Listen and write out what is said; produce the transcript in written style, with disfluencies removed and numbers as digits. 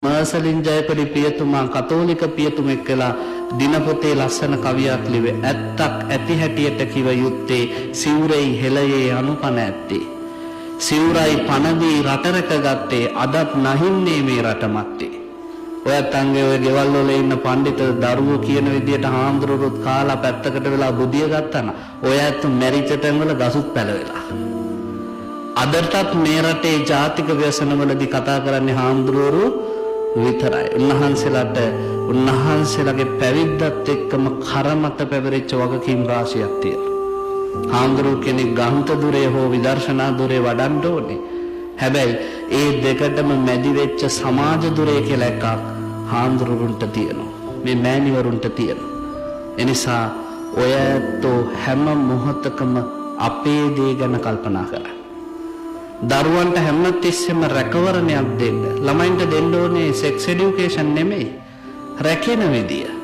මර්සලින් ජයකොඩි පියතුමා කතෝලික පියතුමෙක් කියලා දිනපොතේ ලස්සන කවියක් ලිව්වේ. ඇත්තක් ඇති හැටියට කිව යුත්තේ සිවුරයි හෙළයේ අනුපන ඇත්තේ. සිවුරයි පනදී රට රැකගත්තේ අදත් නැහින්නේ මේ රට මැත්තේ. ඔයත් අංගේ ඔය ගෙවල් වල ඉන්න පඬිත දරුවෝ කියන විදියට හාමුදුරුවෝත් කාලා පැත්තකට වෙලා බුදිය ගත්තා. ඔයත් මැරිච්ච තැන්වල ගසුත් පැලවෙලා. අදටත් මේ රටේ ජාතික ව්‍යසනවලදී කතා කරන්නේ හාමුදුරුවෝ විතරයි. උන්වහන්සේලාගේ පැවිද්දත් එක්කම කරමත පැවරිච්ච වගකීම් රාශියක් තියෙනවා. හාමුදුරුවෝ කෙනෙක් ගාන්ත දුරේ හෝ විදර්ශනා දුරේ වඩන්න ඕනේ. හැබැයි ඒ දෙකටම මැදි වෙච්ච සමාජ දුරේ කියලා එකක් හාමුදුරුවන්ට තියෙනවා. මේ මෑණිවරුන්ට තියෙනවා. එනිසා ඔය ඇත්තෝ හැම මොහොතකම අපේ දේ ගැන කල්පනා කරන්න. දරුවන්ට හැමතිස්සෙම රැකවරණයක් දෙන්න. ළමයින්ට දෙන්න ඕනේ සෙක්ස් এডুকেෂන් නෙමෙයි. රැකෙන විදිය.